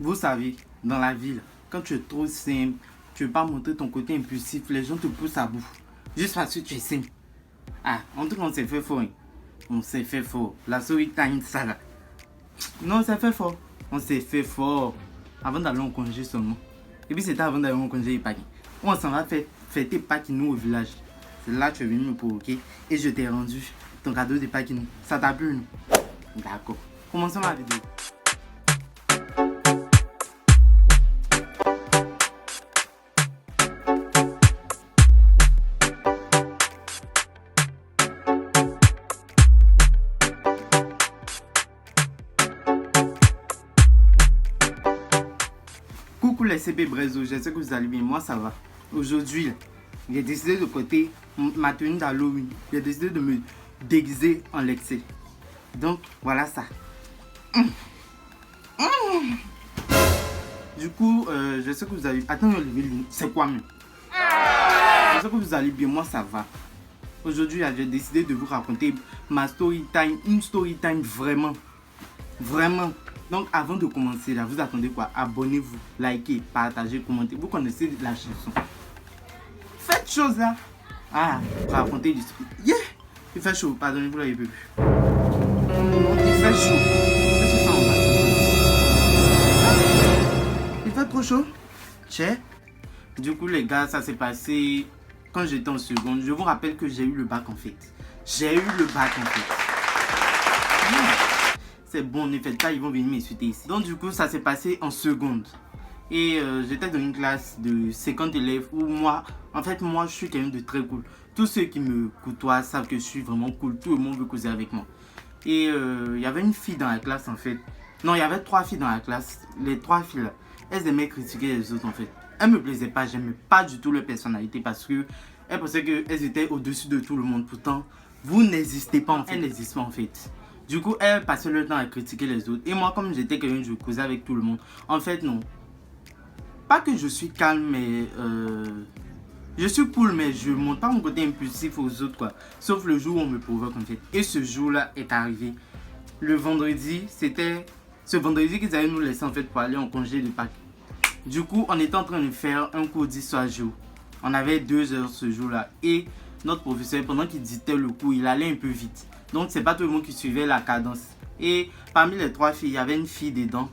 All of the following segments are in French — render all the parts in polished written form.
Vous savez, dans la ville, quand tu es trop simple, tu ne veux pas montrer ton côté impulsif, les gens te poussent à bout. Juste parce que tu es simple. Ah, en tout cas, on s'est fait fort. Hein. On s'est fait fort. La story time, ça là. Non, on s'est fait fort. On s'est fait fort. Avant d'aller en congé seulement. Et puis c'était avant d'aller en congé et Pâques. On s'en va fêter Pâques nous au village. C'est là que tu es venu me provoquer. Et je t'ai rendu ton cadeau de Pâques nous. Ça t'a plu, non? D'accord. Commençons la vidéo. Coucou les CP Brezo, j'espère que vous allez bien, moi ça va. Aujourd'hui, j'ai décidé de porter ma tenue d'Halloween. J'ai décidé de me déguiser en Lexi. Donc voilà ça. Du coup, je sais que vous allez... Attends, c'est quoi même? Je sais que vous allez bien, moi ça va. Aujourd'hui, j'ai décidé de vous raconter ma story time, une story time vraiment. Donc avant de commencer là, vous attendez quoi? Abonnez-vous, likez, partagez, commentez. Vous connaissez la chanson. Faites chose là. Ah, racontez du truc. Yeah! Il fait chaud, pardonnez-vous là, il peut plus. Il fait chaud. Qu'est-ce que ça en va? Il fait trop chaud. Check. Du coup les gars, ça s'est passé quand j'étais en seconde. Je vous rappelle que j'ai eu le bac en fait. J'ai eu le bac en fait. C'est bon, ne faites pas, ils vont venir m'insulter ici. Donc du coup, ça s'est passé en seconde. Et j'étais dans une classe de 50 élèves où moi, je suis quelqu'un de très cool. Tous ceux qui me côtoient savent que je suis vraiment cool. Tout le monde veut causer avec moi. Et il y avait une fille dans la classe en fait. Non, il y avait 3 filles dans la classe. Les 3 filles là, elles aimaient critiquer les autres en fait. Elles me plaisaient pas, j'aimais pas du tout leur personnalité parce que elles pensaient qu'elles étaient au-dessus de tout le monde. Pourtant, vous n'existez pas en fait. Elles n'existent pas en fait. Du coup, elle passait le temps à critiquer les autres. Et moi, comme j'étais quelqu'un, je causais avec tout le monde. En fait, non. Pas que je suis calme, mais... je suis cool, mais je montre pas mon côté impulsif aux autres, quoi. Sauf le jour où on me provoque, en fait. Et ce jour-là est arrivé. Le vendredi, c'était... Ce vendredi qu'ils allaient nous laisser, en fait, pour aller en congé de Pâques. Du coup, on était en train de faire un cours d'histoire-géo. On avait 2 heures ce jour-là. Et notre professeur, pendant qu'il dictait le cours, il allait un peu vite. Donc c'est pas tout le monde qui suivait la cadence. Et parmi les 3 filles, il y avait une fille dedans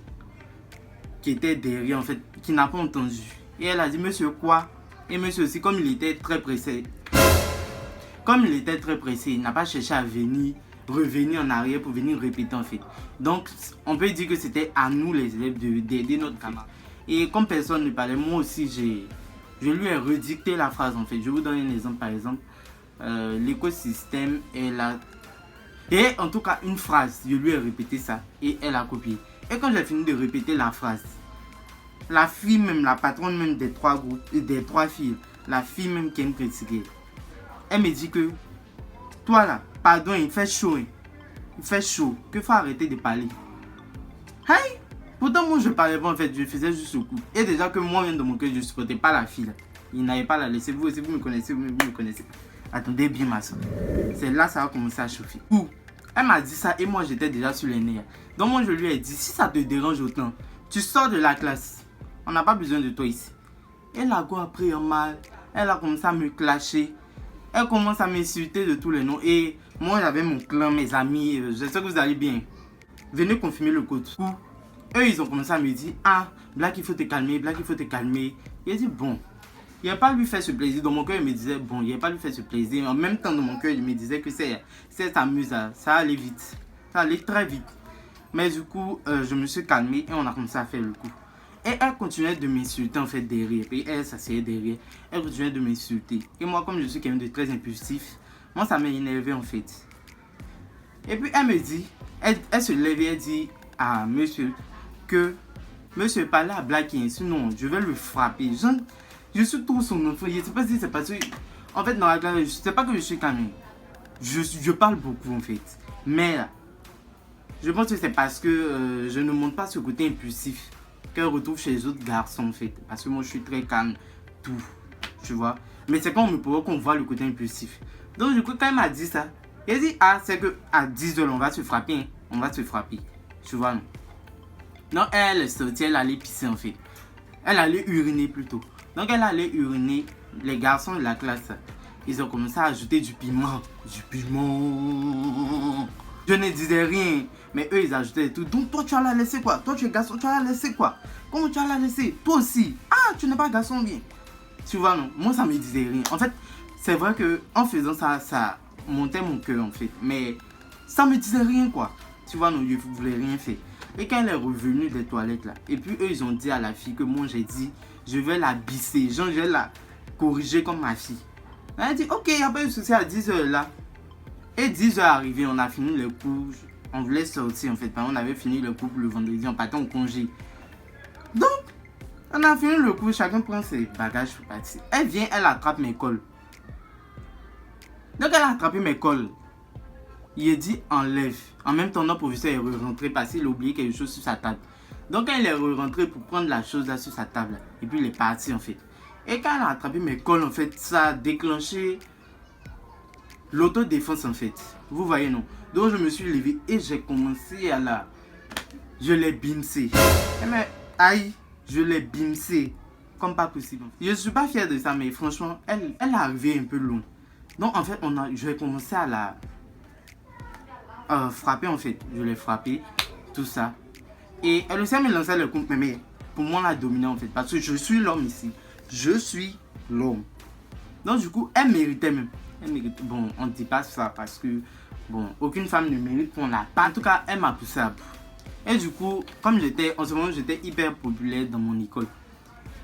qui était derrière en fait, qui n'a pas entendu. Et elle a dit monsieur quoi? Et monsieur aussi, comme il était très pressé, il n'a pas cherché à revenir en arrière pour venir répéter en fait. Donc on peut dire que c'était à nous les élèves d'aider notre camarade. Et comme personne ne parlait, moi aussi je lui ai redicté la phrase en fait. Je vous donne un exemple par exemple. L'écosystème est là. Et en tout cas une phrase, je lui ai répété ça et elle a copié. Et quand j'ai fini de répéter la phrase, la fille même, la patronne même des 3 groupes, des 3 filles, la fille même qui aime critiquer, elle me dit que toi là, pardon, il fait chaud, hein. Il fait chaud, qu'il faut arrêter de parler. Hey! Pourtant moi je parlais pas en fait, je faisais juste le coup. Et déjà que moi-même de mon cœur je supportais pas la fille là. Il n'avait pas la laisser, vous aussi vous me connaissez, vous me connaissez. Attendez bien ma soeur. C'est là ça a commencé à chauffer. Ouh, elle m'a dit ça et moi j'étais déjà sur les nerfs. Donc moi je lui ai dit, si ça te dérange autant, tu sors de la classe. On n'a pas besoin de toi ici. Elle a quoi après en mal. Elle a commencé à me clasher. Elle commence à m'insulter de tous les noms. Et moi j'avais mon clan, mes amis. Je sais que vous allez bien. Venez confirmer le code. Eux ils ont commencé à me dire, ah, Black il faut te calmer, Black il faut te calmer. J'ai dit bon. Il n'a pas lui fait ce plaisir. Dans mon cœur, il me disait, bon, il n'a pas lui fait ce plaisir. En même temps, dans mon cœur, il me disait que c'est amuse, ça allait vite. Ça allait très vite. Mais du coup, je me suis calmé et on a commencé à faire le coup. Et elle continuait de m'insulter en fait derrière. Et elle s'asseyait derrière. Elle continuait de m'insulter. Et moi, comme je suis quelqu'un de très impulsif, moi, ça m'a énervé en fait. Et puis, elle me dit, elle se lève et elle dit à monsieur que monsieur parlait à Blacky, sinon je vais le frapper. Je suis trop son enfant. Je ne sais pas si c'est parce que... En fait, dans la classe, je ne sais pas que je suis calme. Je parle beaucoup, en fait. Mais là, je pense que c'est parce que je ne montre pas ce côté impulsif qu'elle retrouve chez les autres garçons, en fait. Parce que moi, je suis très calme, tout. Tu vois. Mais c'est quand on me provoque qu'on voit le côté impulsif. Donc, du coup, quand elle m'a dit ça, elle dit, ah, c'est qu'à 10 heures, on va se frapper. Hein. On va se frapper. Tu vois, non? Donc elle est sortie, elle allait pisser en fait. Elle allait uriner plutôt. Donc elle allait uriner. Les garçons de la classe, ils ont commencé à ajouter du piment. Du piment. Je ne disais rien. Mais eux, ils ajoutaient tout. Donc toi, tu as la laissé quoi? Toi, tu es garçon, tu as la laissé quoi? Comment tu as la laissé? Toi aussi. Ah, tu n'es pas garçon bien. Tu vois, non? Moi, ça me disait rien. En fait, c'est vrai que en faisant ça, ça montait mon cœur en fait. Mais ça me disait rien quoi. Tu vois, non, je ne voulais rien faire. Et quand elle est revenue des toilettes là, et puis eux, ils ont dit à la fille que moi, j'ai dit, je vais la bisser. Genre, je vais la corriger comme ma fille. Elle a dit, ok, il n'y a pas de souci à 10h là. Et 10h arrivé, on a fini le cours. On voulait sortir en fait. On avait fini le cours le vendredi, on partait en congé. Donc, on a fini le cours, chacun prend ses bagages pour partir. Elle vient, elle attrape mes cols. Donc, elle a attrapé mes cols. Il a dit enlève. En même temps, notre professeur est rentré parce qu'il a oublié quelque chose sur sa table. Donc, quand il est rentré pour prendre la chose là sur sa table, et puis il est parti en fait. Et quand elle a attrapé mes cols, en fait, ça a déclenché l'autodéfense en fait. Vous voyez, non? Donc, je me suis levé et j'ai commencé à la. Je l'ai bimsé. Mais, aïe, je l'ai bimsé. Comme pas possible. Je ne suis pas fier de ça, mais franchement, elle est arrivée un peu loin. Donc, en fait, je vais commencer à la. Frapper en fait, je l'ai frappé, tout ça. Et elle aussi me lançait le coup, mais pour moi la dominer en fait, parce que je suis l'homme ici, je suis l'homme. Donc du coup, elle méritait même. Elle méritait. Bon, on ne dit pas ça parce que, bon, aucune femme ne mérite qu'on la pas. En tout cas, elle m'a poussé à bout. Et du coup, comme en ce moment, j'étais hyper populaire dans mon école.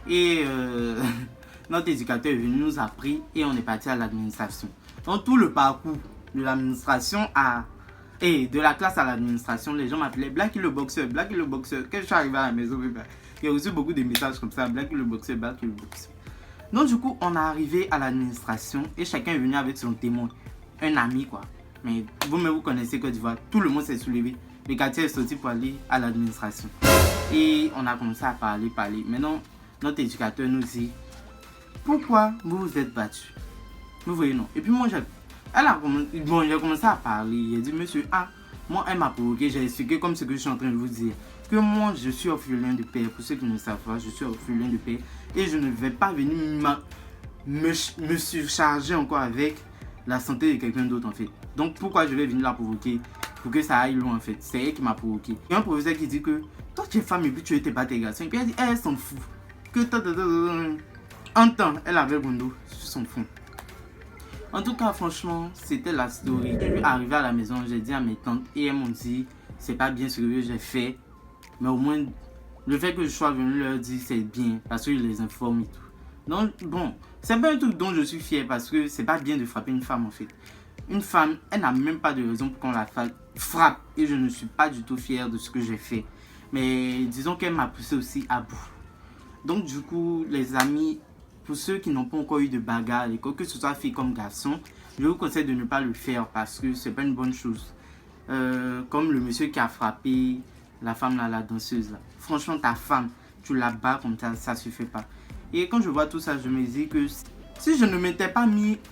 Et notre éducateur est venu, nous a pris et on est parti à l'administration. Donc tout le parcours de l'administration et de la classe à l'administration, les gens m'appelaient Blacky le boxeur, Blacky le boxeur. Quand je suis arrivé à la maison, il y a reçu beaucoup de messages comme ça, Blacky le boxeur, Blacky le boxeur. Donc du coup, on est arrivé à l'administration et chacun est venu avec son témoin, un ami quoi. Mais vous connaissez Côte d'Ivoire, tout le monde s'est soulevé. Le quartier est sorti pour aller à l'administration. Et on a commencé à parler. Maintenant, notre éducateur nous dit, pourquoi vous vous êtes battu? Vous voyez non. Et puis moi, j'ai commencé à parler. Il a dit, monsieur, moi, elle m'a provoqué. J'ai expliqué comme ce que je suis en train de vous dire. Que moi, je suis orphelin de père. Pour ceux qui ne savent pas, je suis orphelin de père. Et je ne vais pas venir me surcharger encore avec la santé de quelqu'un d'autre, en fait. Donc, pourquoi je vais venir la provoquer? Pour que ça aille loin, en fait. C'est elle qui m'a provoqué. Il y a un professeur qui dit que toi, tu es femme et puis tu étais pas tes garçons. Et puis elle dit, elle s'en fout. En temps, elle avait le bondo sur son fond. En tout cas, franchement, c'était la story. Je suis arrivé à la maison, j'ai dit à mes tantes et elles m'ont dit, c'est pas bien ce que j'ai fait. Mais au moins, le fait que je sois venu leur dire, c'est bien parce que je les informe et tout. Donc, bon, c'est pas un truc dont je suis fier parce que c'est pas bien de frapper une femme en fait. Une femme, elle n'a même pas de raison pour qu'on la frappe et je ne suis pas du tout fier de ce que j'ai fait. Mais disons qu'elle m'a poussé aussi à bout. Donc, du coup, les amis, pour ceux qui n'ont pas encore eu de bagarre à l'école, que ce soit fille comme garçon, je vous conseille de ne pas le faire parce que c'est pas une bonne chose. Comme le monsieur qui a frappé la femme là, la danseuse là. Franchement, ta femme, tu la bats comme ça suffit pas. Et quand je vois tout ça, je me dis que si je ne m'étais pas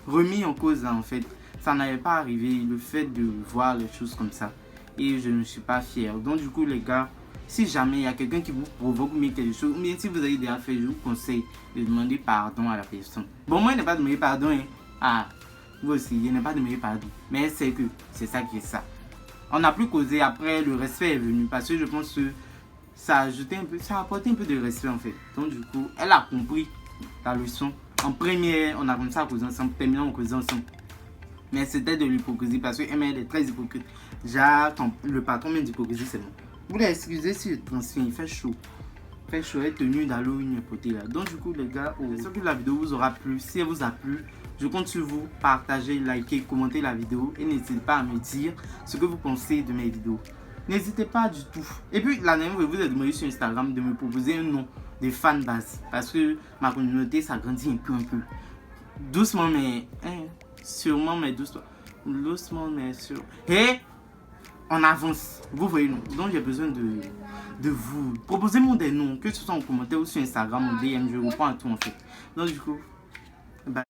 remis en cause là, en fait, ça n'allait pas arrivé, le fait de voir les choses comme ça. Et je ne suis pas fier. Donc du coup, les gars, si jamais il y a quelqu'un qui vous provoque quelque chose, ou bien si vous avez déjà fait, je vous conseille de demander pardon à la personne. Bon, moi, il n'est pas demandé pardon, hein. Vous aussi, il n'est pas demandé pardon. Mais c'est que c'est ça qui est ça. On n'a plus causé, après le respect est venu. Parce que je pense que ça a ajouté un peu, ça a apporté un peu de respect en fait. Donc du coup, elle a compris la leçon. En première, on a commencé à causer ensemble, terminant on causait ensemble. Mais c'était de l'hypocrisie parce qu'elle est très hypocrite. Jacques, le patron même d'hypocrisie, c'est bon. Vous voulez excuser si je transfère, il fait chaud. Il fait chaud, elle est tenue dans l'eau, une potée là. Donc du coup les gars, j'espère que la vidéo vous aura plu. Si elle vous a plu, je compte sur vous. Partagez, likez, commentez la vidéo. Et n'hésitez pas à me dire ce que vous pensez de mes vidéos. N'hésitez pas du tout. Et puis la dernière fois, vous êtes demandé sur Instagram de me proposer un nom de fanbase. Parce que ma communauté s'agrandit un peu. Doucement mais... sûrement mais doucement. Doucement mais sûrement. Et on avance. Vous voyez, non. Donc j'ai besoin de vous. Proposez-moi des noms. Que ce soit en commentaire ou sur Instagram ou DM. Je reprends à tout en fait. Donc du coup,